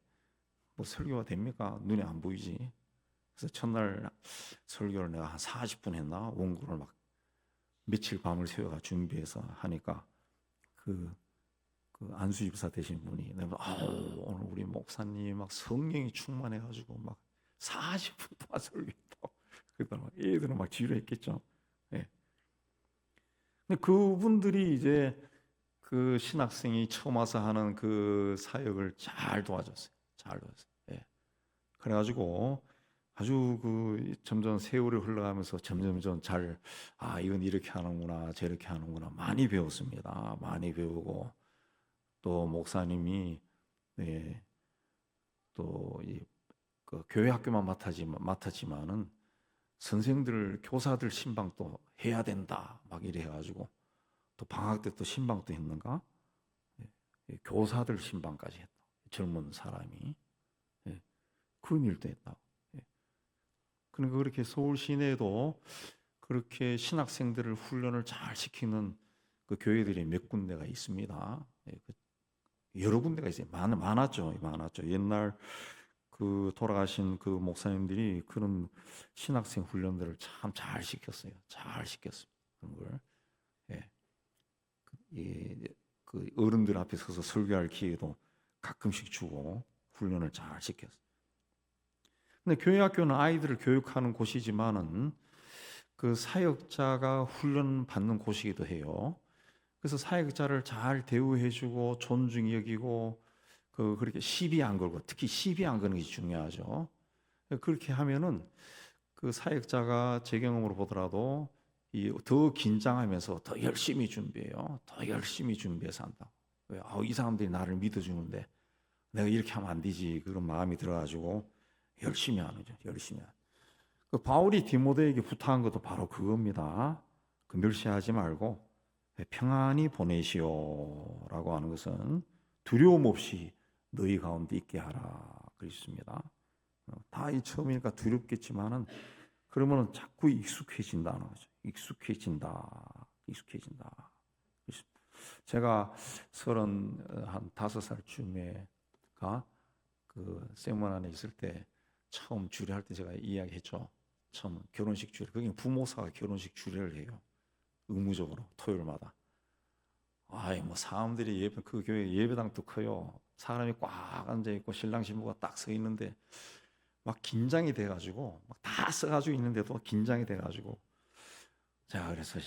뭐 설교가 됩니까? 눈에 안 보이지. 그래서 첫날 설교를 내가 한 40분 했나? 원고를 막 며칠 밤을 새워가 준비해서 하니까 그 안수 집사 되신 분이 내가 오늘 우리 목사님 막 성령이 충만해가지고 막 40분 동안 설교했다고 그러더라고. 애들은 막 지루했겠죠. 예. 근데 그분들이 이제 그 신학생이 처음 와서 하는 그 사역을 잘 도와줬어요. 잘 도와줬어요. 예. 그래가지고 아주 그 점점 세월이 흘러가면서 점점 이건 이렇게 하는구나 저렇게 하는구나 많이 배웠습니다. 많이 배우고 또 목사님이 또 그 교회 학교만 맡았지만은 선생들, 교사들 신방도 해야 된다. 막 이래 해가지고 또 방학 때 또 신방도 했는가? 교사들 신방까지 했다. 젊은 사람이. 그런 일도 했다. 그러니까 그렇게 서울 시내에도 그렇게 신학생들을 훈련을 잘 시키는 그 교회들이 몇 군데가 있습니다. 여러 군데가 있어요. 많았죠. 옛날 그 돌아가신 그 목사님들이 그런 신학생 훈련들을 참 잘 시켰어요. 잘 시켰어요. 그런 걸. 그 어른들 앞에 서서 설교할 기회도 가끔씩 주고 훈련을 잘 시켰어요. 근데 교회 학교는 아이들을 교육하는 곳이지만은 그 사역자가 훈련 받는 곳이기도 해요. 그래서 사역자를 잘 대우해주고 존중히 여기고 그렇게 시비 안 걸고, 특히 시비 안 거는 게 중요하죠. 그렇게 하면은 그 사역자가 제 경험으로 보더라도 더 긴장하면서 더 열심히 준비해요. 더 열심히 준비해서 한다. 왜? 이 사람들이 나를 믿어주는데 내가 이렇게 하면 안 되지. 그런 마음이 들어가지고 열심히 하는 거죠. 열심히 하는. 그 바울이 디모데에게 부탁한 것도 바로 그겁니다. 그 멸시하지 말고 평안히 보내시오라고 하는 것은 두려움 없이 너희 가운데 있게 하라 그랬습니다. 다 이 처음이니까 두렵겠지만은 그러면은 자꾸 익숙해진다는 거죠. 익숙해진다. 제가 35살쯤에가 그 세문 안에 있을 때 처음 주례할 때 제가 이야기했죠. 처음 결혼식 주례. 거기 부모사가 결혼식 주례를 해요. 의무적으로 토요일마다. 뭐 사람들이 그 교회 예배당도 커요. 사람이 꽉 앉아 있고 신랑 신부가 딱 서 있는데 막 긴장이 돼가지고 막 다 써가지고 있는데도 긴장이 돼가지고 자 그래서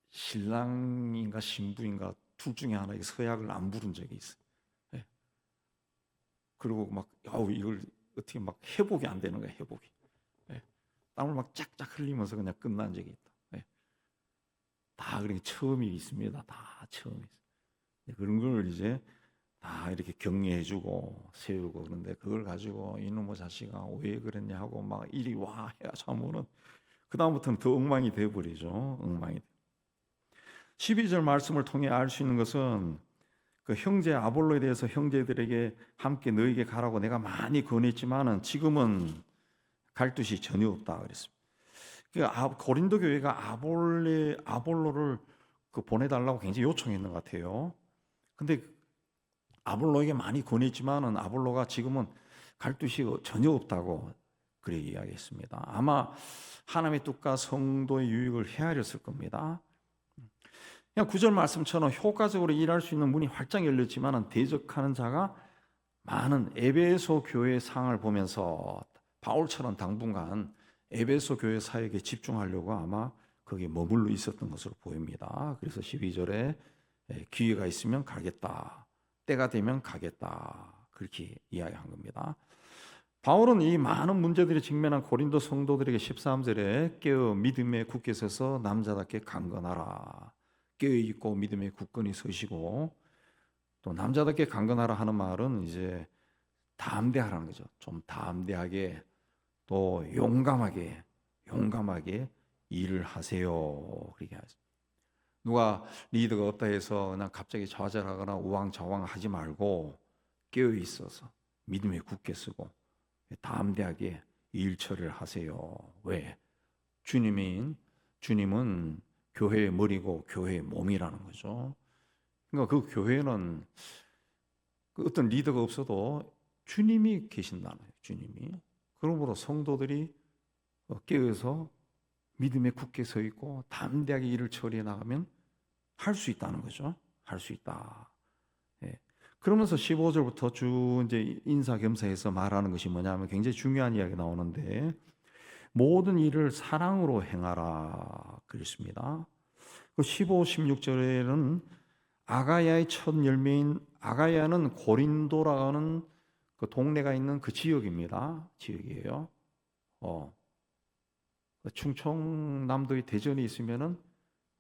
신랑인가 신부인가 둘 중에 하나의 서약을 안 부른 적이 있어요. 네. 그리고 막 이걸 어떻게 막 회복이 안 되는 거야. 회복이. 네. 땀을 막 쫙쫙 흘리면서 그냥 끝난 적이 있다. 네. 다 그렇게 처음이 있습니다. 다 처음이 있어요. 그런 걸 이제 다 이렇게 격려해주고 세우고 그런데 그걸 가지고 이놈의 자식아 왜 그랬냐 하고 막 이리 와 해가지고 하면은 그 다음부터는 더 엉망이 되어버리죠. 엉망이. 12절 말씀을 통해 알 수 있는 것은 그 형제 아볼로에 대해서 형제들에게 함께 너에게 가라고 내가 많이 권했지만은 지금은 갈 뜻이 전혀 없다 그랬습니다. 고린도 교회가 아볼로를 보내달라고 굉장히 요청했는 것 같아요. 근데 아볼로에게 많이 권했지만은 아볼로가 지금은 갈 뜻이 전혀 없다고 그렇게 이야기했습니다. 아마 하나님의 뜻과 성도의 유익을 헤아렸을 겁니다. 그냥 9절 말씀처럼 효과적으로 일할 수 있는 문이 활짝 열렸지만은 대적하는 자가 많은 에베소 교회의 상황을 보면서 바울처럼 당분간 에베소 교회 사역에 집중하려고 아마 거기에 머물러 있었던 것으로 보입니다. 그래서 12절에 기회가 있으면 가겠다. 때가 되면 가겠다. 그렇게 이야기한 겁니다. 바울은 이 많은 문제들이 직면한 고린도 성도들에게 13절에 깨어 믿음에 굳게 서서 남자답게 강건하라. 깨어 있고 믿음에 굳건히 서시고 또 남자답게 강건하라 하는 말은 이제 담대하라는 거죠. 좀 담대하게 또 용감하게 일을 하세요. 그렇게 하죠. 누가 리더가 없다 해서 그냥 갑자기 좌절하거나 우왕좌왕하지 말고 깨어 있어서 믿음에 굳게 서고 담대하게 일 처리를 하세요. 왜? 주님은 교회의 머리고 교회의 몸이라는 거죠. 그러니까 그 교회는 그 어떤 리더가 없어도 주님이 계신다는 거예요. 주님이. 그러므로 성도들이 깨어서 믿음에 굳게 서 있고 담대하게 일을 처리해 나가면 할 수 있다는 거죠. 할 수 있다. 예. 그러면서 15절부터 쭉 이제 인사겸사해서 말하는 것이 뭐냐면 굉장히 중요한 이야기 나오는데 모든 일을 사랑으로 행하라 그랬습니다. 15, 16절에는 아가야의 첫 열매인 아가야는 고린도라는 그 동네가 있는 그 지역입니다. 지역이에요. 충청남도의 대전이 있으면은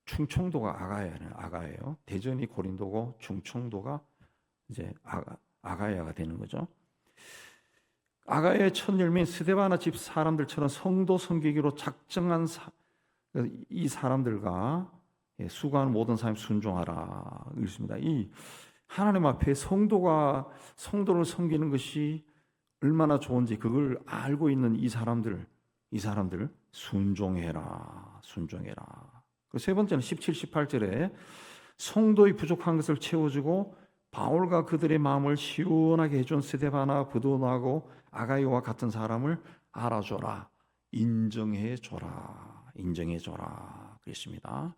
충청도가 아가예요. 대전이 고린도고 충청도가 이제 아가야가 되는 거죠. 아가야의 첫 열매인 스데바나 집 사람들처럼 성도 섬기기로 작정한 이 사람들과 수고하는 모든 사람이 순종하라 이렇습니다. 이 하나님 앞에 성도를 섬기는 것이 얼마나 좋은지 그걸 알고 있는 이 사람들 순종해라. 그 세 번째는 17, 18절에 성도의 부족한 것을 채워주고 바울과 그들의 마음을 시원하게 해준 스데바나 브도나고 아가이와 같은 사람을 알아줘라. 인정해줘라. 그랬습니다.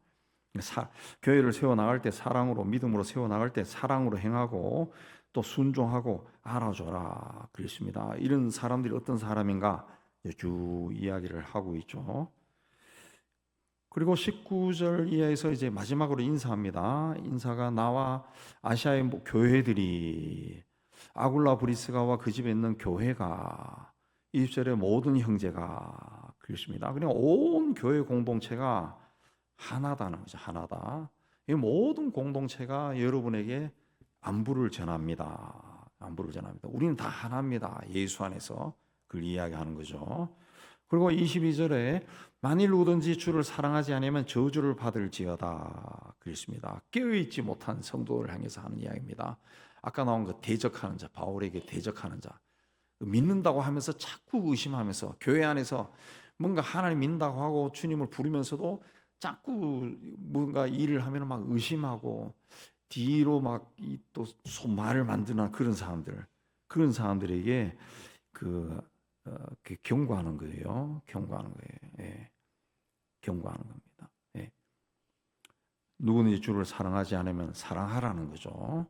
교회를 세워나갈 때 사랑으로 믿음으로 세워나갈 때 사랑으로 행하고 또 순종하고 알아줘라 그랬습니다. 이런 사람들이 어떤 사람인가 쭉 이야기를 하고 있죠. 그리고 19절 이하에서 이제 마지막으로 인사합니다. 인사가 나와 아시아의 교회들이 아굴라 브리스가와 그 집에 있는 교회가 20절에 모든 형제가 그랬습니다. 그냥 온 교회 공동체가 하나다는 거죠. 하나다. 이 모든 공동체가 여러분에게 안부를 전합니다. 우리는 다 하나입니다. 예수 안에서 그걸 이야기하는 거죠. 그리고 22절에 만일 누구든지 주를 사랑하지 않으면 저주를 받을지어다 그랬습니다. 깨어있지 못한 성도를 향해서 하는 이야기입니다. 아까 나온 그 대적하는 자, 바울에게 대적하는 자, 믿는다고 하면서 자꾸 의심하면서 교회 안에서 뭔가 하나님 믿는다고 하고 주님을 부르면서도 자꾸 뭔가 일을 하면 막 의심하고 뒤로 막 또 말을 만드는 그런 사람들에게 경고하는 거예요. 예. 경고하는 겁니다. 예. 누구든지 주를 사랑하지 않으면 사랑하라는 거죠.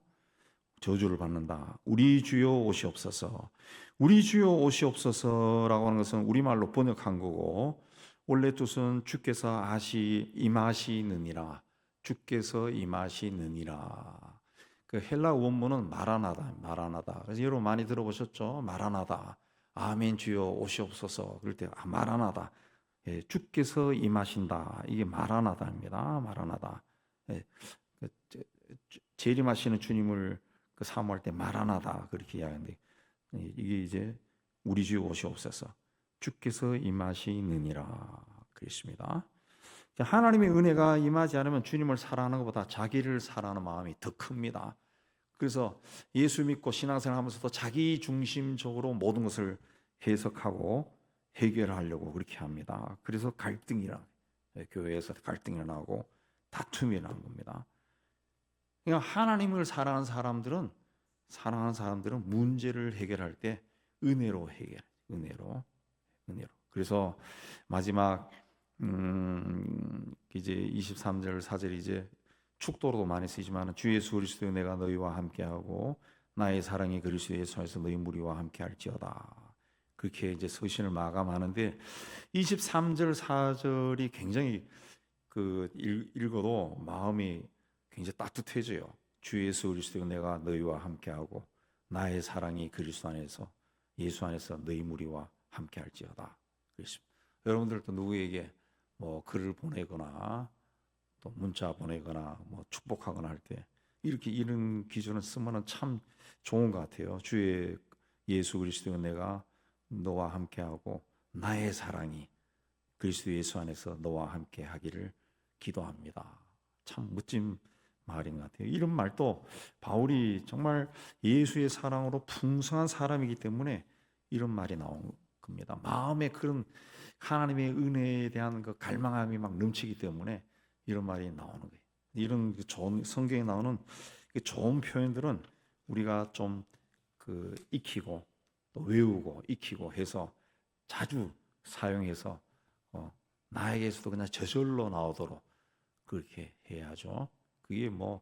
저주를 받는다. 우리 주여 오시옵소서. 우리 주여 오시옵소서라고 하는 것은 우리말로 번역한 거고 원래 뜻은 주께서 임하시느니라. 주께서 임하시느니라. 그 헬라 원문은 마라나다. 그래서 여러분 많이 들어보셨죠? 마라나다. 아멘 주여 오시옵소서. 그럴 때 마라나다. 예, 주께서 임하신다. 이게 마라나다입니다. 마라나다. 예, 재림하시는 주님을 사모할 때 마라나다 그렇게 이야기하는데 이게 이제 우리 주여 오시옵소서. 주께서 임하시느니라 그랬습니다. 하나님의 은혜가 임하지 않으면 주님을 사랑하는 것보다 자기를 사랑하는 마음이 더 큽니다. 그래서 예수 믿고 신앙생활 하면서도 자기 중심적으로 모든 것을 해석하고 해결하려고 그렇게 합니다. 그래서 교회에서 갈등이 나고 다툼이 나는 겁니다. 그러니까 하나님을 사랑하는 사람들은 문제를 해결할 때 은혜로 해결해. 은혜로. 그래서 마지막 이제 23절 4절 이제 축도로도 많이 쓰이지만 주 예수 그리스도의 내가 너희와 함께하고 나의 사랑이 그리스도 예수 안에서 너희 무리와 함께할지어다. 그렇게 이제 서신을 마감하는데 23절 4절이 굉장히 읽어도 마음이 굉장히 따뜻해져요. 주 예수 그리스도의 내가 너희와 함께하고 나의 사랑이 그리스도 안에서 예수 안에서 너희 무리와 함께할지어다. 그렇습니다. 여러분들도 누구에게 뭐 글을 보내거나 또 문자 보내거나 뭐 축복하거나 할 때 이런 기준을 쓰면은 참 좋은 것 같아요. 주의 예수 그리스도의 내가 너와 함께하고 나의 사랑이 그리스도 예수 안에서 너와 함께하기를 기도합니다. 참 멋진 말인 것 같아요. 이런 말도 바울이 정말 예수의 사랑으로 풍성한 사람이기 때문에 이런 말이 나온 겁니다. 마음에 그런 하나님의 은혜에 대한 그 갈망함이 막 넘치기 때문에 이런 말이 나오는 거예요. 이런 좋은 성경에 나오는 좋은 표현들은 우리가 좀 익히고 또 외우고 익히고 해서 자주 사용해서 나에게서도 그냥 저절로 나오도록 그렇게 해야죠. 그게 뭐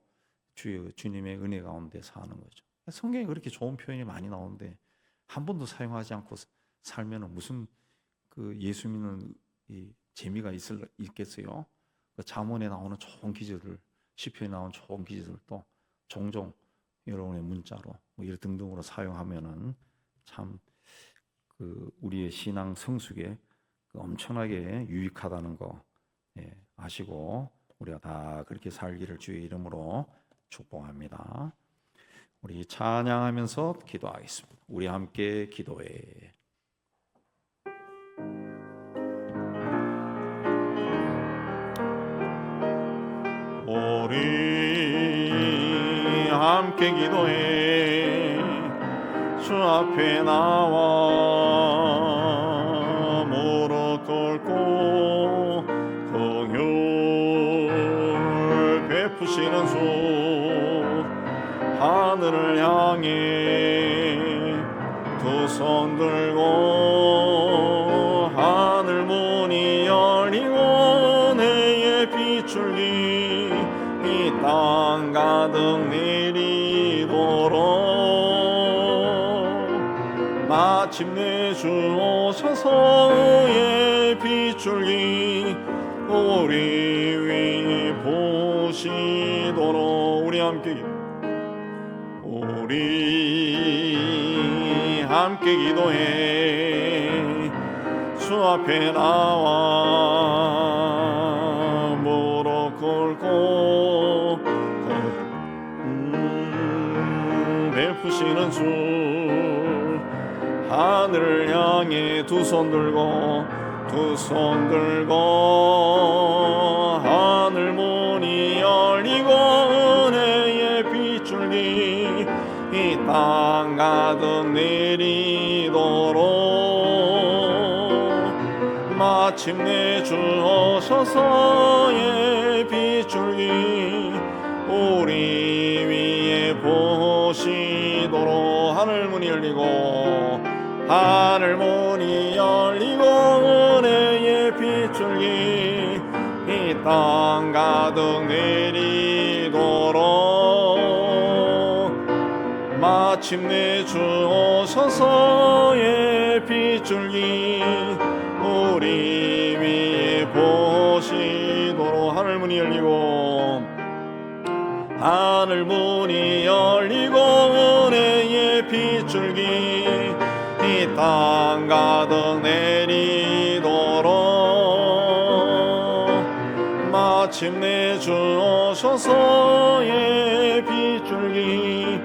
주님의 은혜 가운데 사는 거죠. 성경에 그렇게 좋은 표현이 많이 나오는데 한 번도 사용하지 않고 살면은 무슨 예수 믿는 이 재미가 있겠어요? 잠언에 나오는 좋은 기절을 시편에 나오는 좋은 기절도 종종 여러분의 문자로 뭐 이런 등등으로 사용하면은 참 우리의 신앙 성숙에 엄청나게 유익하다는 거 아시고 우리가 다 그렇게 살기를 주의 이름으로 축복합니다. 우리 찬양하면서 기도하겠습니다. 우리 함께 기도해. 우리 함께 기도해. 주 앞에 나와 무릎 꿇고 긍휼 베푸시는 주 하늘을 향해 두 손 들고 하늘 문이 열리고 내의 빗줄기 이 땅 가득 내리도록 마침내 주 오셔서의 빗줄기 우리 위에 보시도록 우리 함께 기도해. 주 앞에 나와 무릎 꿇고 베푸시는 주 하늘을 향해 두 손 들고 하늘 문이 열리고 은혜의 빗줄기 이 땅 가득 내리도록 마침내 주 오셔서의 빗줄기 우리 위에 보시도록 하늘 문이 열리고 은혜의 빗줄기 이 땅 가득 내리도록 마침내 주 오셔서의 빗줄기 우리 위에 보시도록 하늘 문이 열리고 은혜의 빗줄기 이 땅 가득 내리도록 마침내 주 오셔서의 빗줄기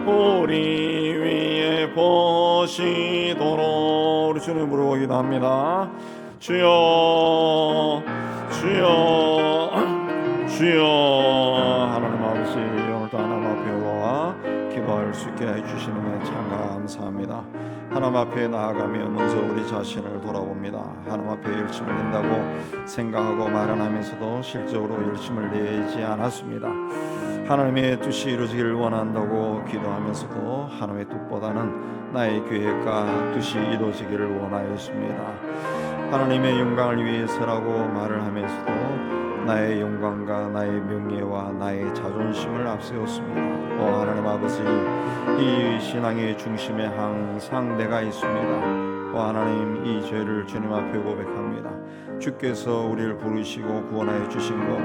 우리 위에 보시도록 우리 주님 부르고 기도합니다. 주여 하나님 아버지 오늘도 하나님 앞에 올라와 기도할 수 있게 해주시는 참 감사합니다. 하나님 앞에 나아가며 먼저 우리 자신을 돌아봅니다. 하나님 앞에 열심을 낸다고 생각하고 마련하면서도 실적으로 열심을 내지 않았습니다. 하나님의 뜻이 이루어지기를 원한다고 기도하면서도 하나님의 뜻보다는 나의 계획과 뜻이 이루어지기를 원하였습니다. 하나님의 영광을 위해서라고 말을 하면서도 나의 영광과 나의 명예와 나의 자존심을 앞세웠습니다. 하나님 아버지, 이 신앙의 중심에 항상 내가 있습니다. 하나님, 이 죄를 주님 앞에 고백합니다. 주께서 우리를 부르시고 구원하여 주신 것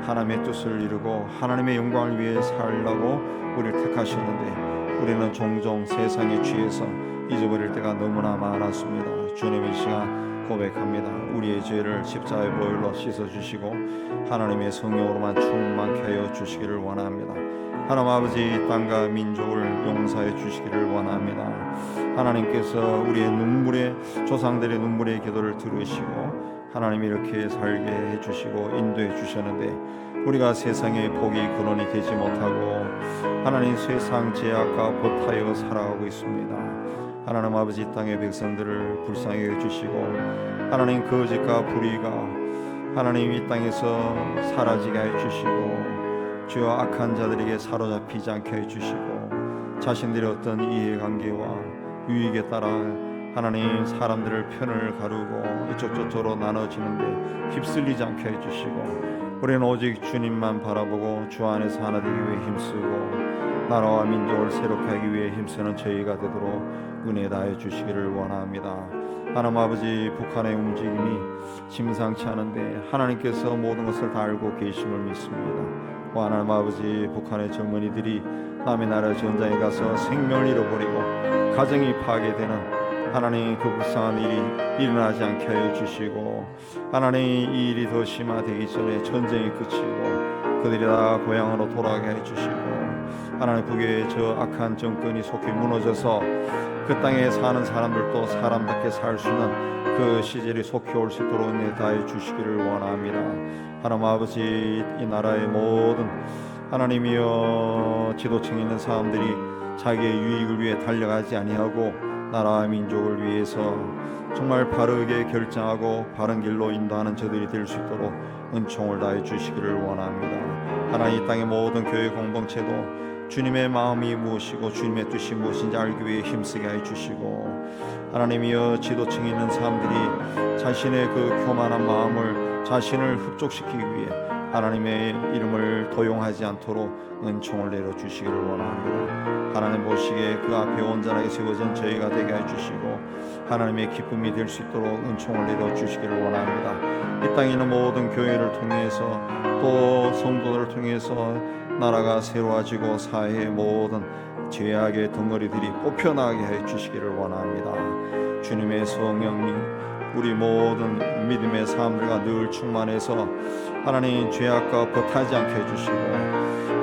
하나님의 뜻을 이루고 하나님의 영광을 위해 살라고 우리를 택하셨는데 우리는 종종 세상에 취해서 잊어버릴 때가 너무나 많았습니다. 주님 이 시간 고백합니다. 우리의 죄를 십자가의 보혈로 씻어주시고 하나님의 성령으로만 충만케 하여 주시기를 원합니다. 하나님 아버지, 땅과 민족을 용서해 주시기를 원합니다. 하나님께서 우리의 눈물의 조상들의 눈물의 기도를 들으시고 하나님이 이렇게 살게 해주시고 인도해 주셨는데 우리가 세상의 복이 근원이 되지 못하고 하나님 세상 죄악과 버타여 살아가고 있습니다. 하나님 아버지, 땅의 백성들을 불쌍히 해주시고 하나님 거짓과 불의가 하나님 이 땅에서 사라지게 해주시고 주여 악한 자들에게 사로잡히지 않게 해주시고 자신들의 어떤 이해관계와 유익에 따라 하나님 사람들을 편을 가르고 이쪽 저쪽으로 나눠지는데 휩쓸리지 않게 해주시고 우리는 오직 주님만 바라보고 주 안에서 하나 되기 위해 힘쓰고 나라와 민족을 새롭게 하기 위해 힘쓰는 저희가 되도록 은혜 다해 주시기를 원합니다. 하나님 아버지, 북한의 움직임이 심상치 않은데 하나님께서 모든 것을 다 알고 계심을 믿습니다. 하나님 아버지, 북한의 젊은이들이 남의 나라 전장에 가서 생명을 잃어버리고 가정이 파괴되는 하나님 그 불쌍한 일이 일어나지 않게 하여 주시고 하나님 이 일이 더 심화되기 전에 전쟁이 그치고 그들이 다 고향으로 돌아가게 해 주시고 하나님 북의 저 악한 정권이 속히 무너져서 그 땅에 사는 사람들도 사람답게 살 수 있는 그 시절이 속히 올 수 있도록 은혜 다해 주시기를 원합니다. 하나님 아버지, 이 나라의 모든 하나님이여 지도층에 있는 사람들이 자기의 유익을 위해 달려가지 아니하고 나라와 민족을 위해서 정말 바르게 결정하고 바른 길로 인도하는 저들이 될 수 있도록 은총을 다해 주시기를 원합니다. 하나님, 이 땅의 모든 교회 공동체도 주님의 마음이 무엇이고 주님의 뜻이 무엇인지 알기 위해 힘쓰게 해 주시고, 하나님이여 지도층에 있는 사람들이 자신의 그 교만한 마음을 자신을 흡족시키기 위해 하나님의 이름을 도용하지 않도록 은총을 내려주시기를 원합니다. 하나님 보시기에 그 앞에 온전하게 세워진 저희가 되게 해주시고 하나님의 기쁨이 될 수 있도록 은총을 내려주시기를 원합니다. 이 땅에 있는 모든 교회를 통해서 또 성도들을 통해서 나라가 새로워지고 사회의 모든 죄악의 덩어리들이 뽑혀나가게 해주시기를 원합니다. 주님의 성령님, 우리 모든 믿음의 사람들과 늘 충만해서 하나님 죄악과 버타지 않게 해주시고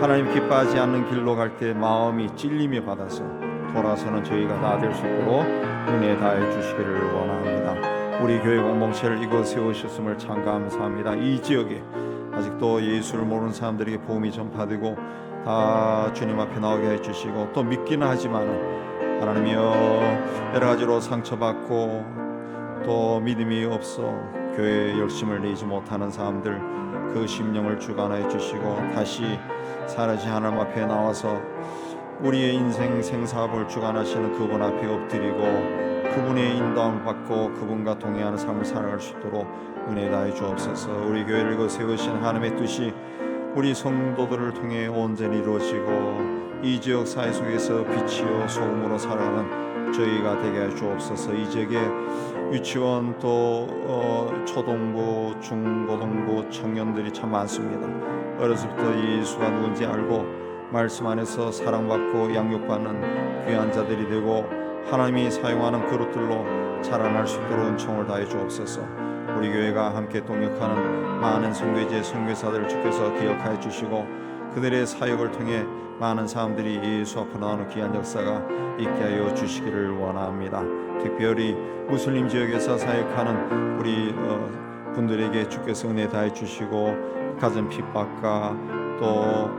하나님 기뻐하지 않는 길로 갈 때 마음이 찔림이 받아서 돌아서는 저희가 다 될 수 있도록 은혜 다해 주시기를 원합니다. 우리 교회 공동체를 이곳 세우셨음을 참 감사합니다. 이 지역에 아직도 예수를 모르는 사람들에게 복음이 전파되고 다 주님 앞에 나오게 해주시고 또 믿기는 하지만 하나님이여 여러 가지로 상처받고 또 믿음이 없어 교회에 열심을 내지 못하는 사람들 그 심령을 주관해 주시고 다시 살아계신 하나님 앞에 나와서 우리의 인생 생사업을 주관하시는 그분 앞에 엎드리고 그분의 인도함을 받고 그분과 동행하는 삶을 살아갈 수 있도록 은혜 다해 주옵소서. 우리 교회를 이곳 세우신 하나님의 뜻이 우리 성도들을 통해 온전히 이루어지고 이 지역 사회 속에서 빛이요 소금으로 살아가는 저희가 되게 해 주옵소서. 이 지역에 유치원 또 초등부, 중고등부 청년들이 참 많습니다. 어려서부터 예수가 누군지 알고 말씀 안에서 사랑받고 양육받는 귀한 자들이 되고 하나님이 사용하는 그릇들로 자라날 수 있도록 은총을 다해 주옵소서. 우리 교회가 함께 동역하는 많은 선교제 선교사들을 주께서 기억하여 주시고 그들의 사역을 통해 많은 사람들이 예수 앞으로 나오는 귀한 역사가 있게 하여 주시기를 원합니다. 특별히 무슬림 지역에서 사역하는 우리 분들에게 주께서 은혜 다해 주시고 가정 핍박과 또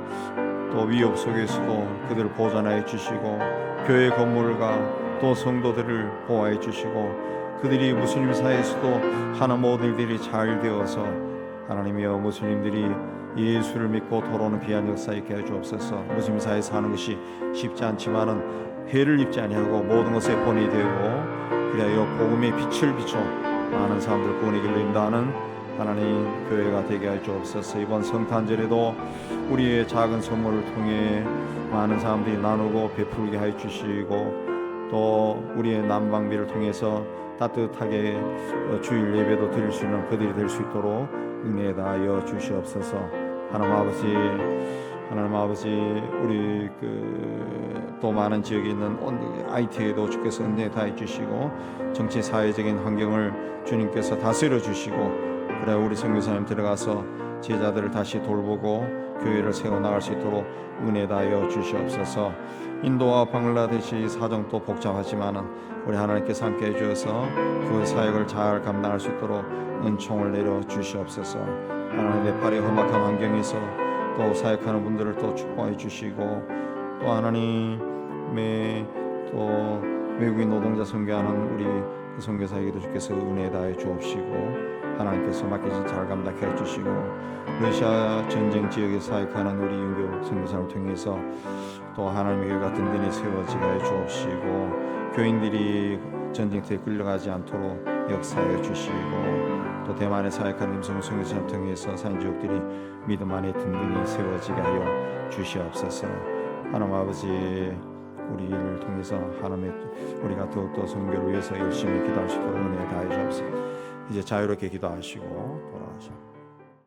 위협 속에서도 그들을 보존하여 주시고 교회 건물과 또 성도들을 보호해 주시고 그들이 무슬림 사회에서도 하는 모든 일들이 잘 되어서 하나님이여 무슬림들이 예수를 믿고 돌아오는 귀한 역사 있게 해 주옵소서. 무슬림 사회에 사는 것이 쉽지 않지만은 해를 입지 아니하고 모든 것에 본이 되고 그리하여 복음의 빛을 비춰 많은 사람들 구원의 길로 인도하는 하나님 교회가 되게 해 주옵소서. 이번 성탄절에도 우리의 작은 선물을 통해 많은 사람들이 나누고 베풀게 해 주시고 또 우리의 난방비를 통해서 따뜻하게 주일 예배도 드릴 수 있는 그들이 될 수 있도록 은혜 다하여 주시옵소서. 하나님 아버지 우리 또 많은 지역에 있는 IT에도 주께서 은혜 다해 주시고 정치 사회적인 환경을 주님께서 다스려 주시고 그래 우리 선교사님 들어가서 제자들을 다시 돌보고 교회를 세워나갈 수 있도록 은혜 다하여 주시옵소서. 인도와 방글라데시 사정도 복잡하지만은 우리 하나님께서 함께 해주셔서 그 사역을 잘 감당할 수 있도록 은총을 내려 주시옵소서. 하나님 네팔의 험악한 환경에서 또 사역하는 분들을 또 축복해 주시고 또 하나님의 또 외국인 노동자 선교하는 우리 그 선교사에게도 주께서 은혜 다해 주옵시고 하나님께서 맡기신 잘 감당해 주시고 러시아 전쟁 지역에 사역하는 우리 윤교 선교사를 통해서 또 하나님의 교회가 든든히 세워지게 해 주옵시고 교인들이 전쟁터에 끌려가지 않도록 역사해 주시고 또 대만에 사역하는 임성 선교사를 통해서 산지역들이 믿음 안에 든든히 세워지게 하여 주시옵소서. 하나님 아버지 우리를 통해서 하나님의 우리가 더욱더 선교를 위해서 열심히 기도할 수 있도록 은혜 다해 주옵소서. 이제 자유롭게 기도하시고